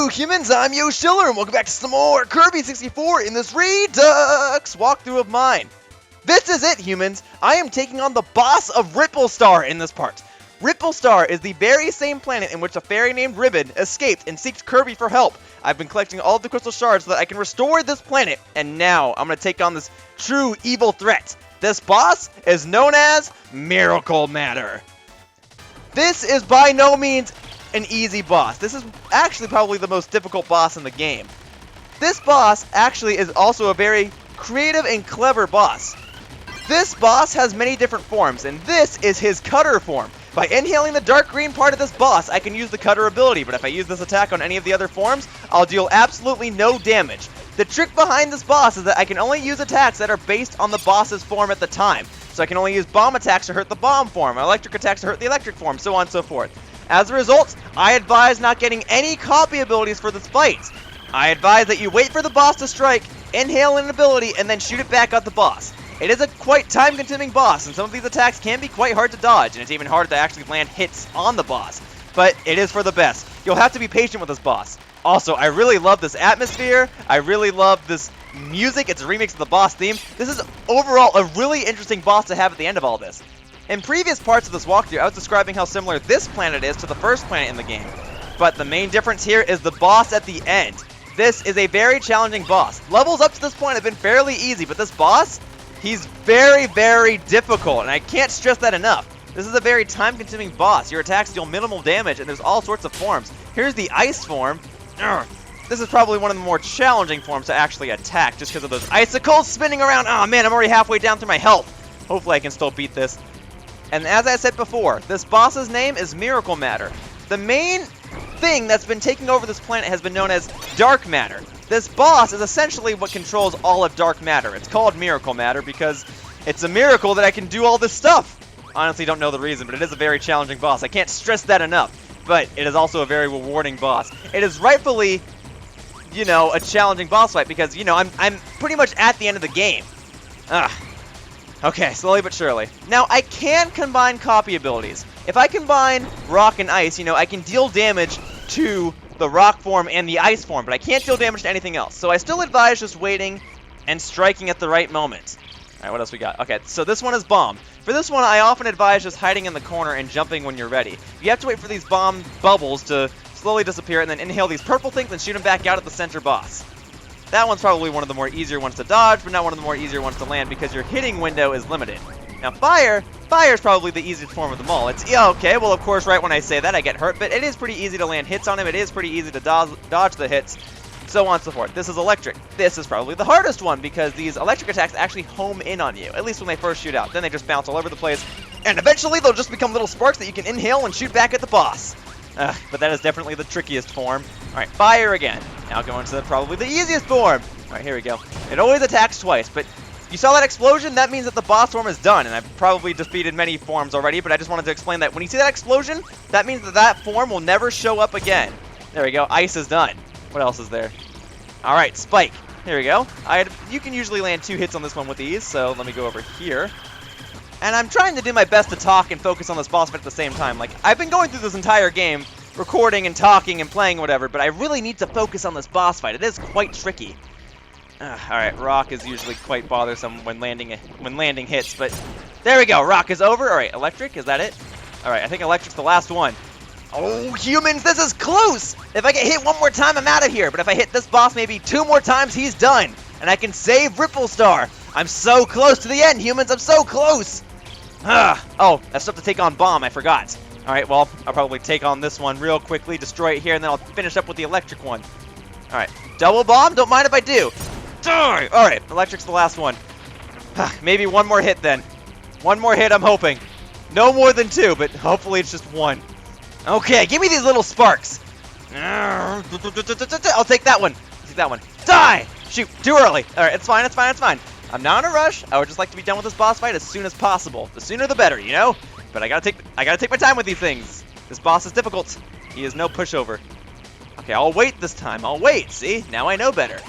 Hello humans, I'm Yoshiller and welcome back to some more Kirby 64 in this Redux walkthrough of mine. This is it, humans. I am taking on the boss of Ripple Star in this part. Ripple Star is the very same planet in which a fairy named Ribbon escaped and seeks Kirby for help. I've been collecting all of the crystal shards so that I can restore this planet, and now I'm going to take on this true evil threat. This boss is known as Miracle Matter. This is by no means an easy boss. This is actually probably the most difficult boss in the game. This boss actually is also a very creative and clever boss. This boss has many different forms, and this is his cutter form. By inhaling the dark green part of this boss, I can use the cutter ability, but if I use this attack on any of the other forms, I'll deal absolutely no damage. The trick behind this boss is that I can only use attacks that are based on the boss's form at the time. So I can only use bomb attacks to hurt the bomb form, electric attacks to hurt the electric form, so on and so forth. As a result, I advise not getting any copy abilities for this fight. I advise that you wait for the boss to strike, inhale an ability, and then shoot it back at the boss. It is a quite time-consuming boss, and some of these attacks can be quite hard to dodge, and it's even harder to actually land hits on the boss. But it is for the best. You'll have to be patient with this boss. Also, I really love this atmosphere. I really love this music. It's a remix of the boss theme. This is overall a really interesting boss to have at the end of all this. In previous parts of this walkthrough, I was describing how similar this planet is to the first planet in the game. But the main difference here is the boss at the end. This is a very challenging boss. Levels up to this point have been fairly easy, but this boss, he's very, very difficult, and I can't stress that enough. This is a very time-consuming boss. Your attacks deal minimal damage, and there's all sorts of forms. Here's the ice form. This is probably one of the more challenging forms to actually attack, just because of those icicles spinning around. Oh man, I'm already halfway down through my health. Hopefully I can still beat this. And as I said before, this boss's name is Miracle Matter. The main thing that's been taking over this planet has been known as Dark Matter. This boss is essentially what controls all of Dark Matter. It's called Miracle Matter because it's a miracle that I can do all this stuff. Honestly, don't know the reason, but it is a very challenging boss. I can't stress that enough. But it is also a very rewarding boss. It is rightfully, you know, a challenging boss fight because, you know, I'm pretty much at the end of the game. Okay, slowly but surely. Now, I can combine copy abilities. If I combine rock and ice, you know, I can deal damage to the rock form and the ice form, but I can't deal damage to anything else. So I still advise just waiting and striking at the right moment. Alright, what else we got? Okay, so this one is bomb. For this one, I often advise just hiding in the corner and jumping when you're ready. You have to wait for these bomb bubbles to slowly disappear and then inhale these purple things and shoot them back out at the center boss. That one's probably one of the more easier ones to dodge, but not one of the more easier ones to land because your hitting window is limited. Now fire is probably the easiest form of them all. It's, yeah, okay, well of course right when I say that I get hurt, but it is pretty easy to land hits on him, it is pretty easy to dodge the hits, so on and so forth. This is electric. This is probably the hardest one because these electric attacks actually home in on you, at least when they first shoot out. Then they just bounce all over the place, and eventually they'll just become little sparks that you can inhale and shoot back at the boss. But that is definitely the trickiest form. Alright, fire again. Now going to probably the easiest form. Alright, here we go. It always attacks twice, but you saw that explosion? That means that the boss form is done, and I've probably defeated many forms already, but I just wanted to explain that when you see that explosion, that means that that form will never show up again. There we go. Ice is done. What else is there? Alright, spike. Here we go. You can usually land 2 hits on this one with ease, so let me go over here. And I'm trying to do my best to talk and focus on this boss fight at the same time. Like, I've been going through this entire game, recording and talking and playing whatever, but I really need to focus on this boss fight. It is quite tricky. Alright, rock is usually quite bothersome when landing hits, but there we go. Rock is over. Alright, electric, is that it? Alright, I think electric's the last one. Oh, humans, this is close! If I get hit one more time, I'm out of here, but if I hit this boss maybe 2 more times, he's done. And I can save Ripple Star. I'm so close to the end, humans, I'm so close! Oh, that's stuff to take on bomb, I forgot. Alright, well, I'll probably take on this one real quickly, destroy it here, and then I'll finish up with the electric one. Alright, double bomb? Don't mind if I do. Alright, electric's the last one. Maybe one more hit then. One more hit, I'm hoping. No more than 2, but hopefully it's just 1. Okay, give me these little sparks. I'll take that one. Take that one. Die! Shoot, too early. Alright, it's fine, it's fine, it's fine. I'm not in a rush. I would just like to be done with this boss fight as soon as possible. The sooner the better, you know? But I gotta take my time with these things. This boss is difficult. He is no pushover. Okay, I'll wait this time. I'll wait. See? Now I know better.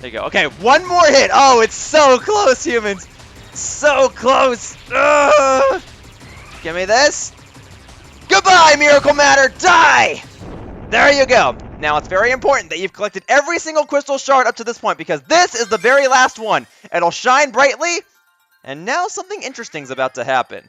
There you go. Okay, one more hit. Oh, it's so close, humans. So close. Ugh. Give me this. Goodbye, Miracle Matter. Die! There you go. Now, it's very important that you've collected every single crystal shard up to this point, because this is the very last one. It'll shine brightly, and now something interesting is about to happen.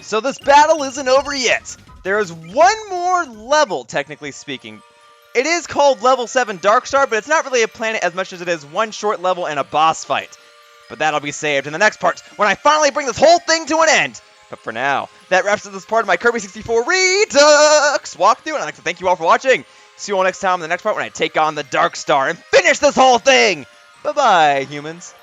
So this battle isn't over yet. There is one more level, technically speaking. It is called Level 7 Darkstar, but it's not really a planet as much as it is one short level and a boss fight. But that'll be saved in the next part, when I finally bring this whole thing to an end. But for now, that wraps up this part of my Kirby 64 Redux walkthrough, and I'd like to thank you all for watching. See you all next time in the next part when I take on the Darkstar and finish this whole thing! Bye-bye, humans.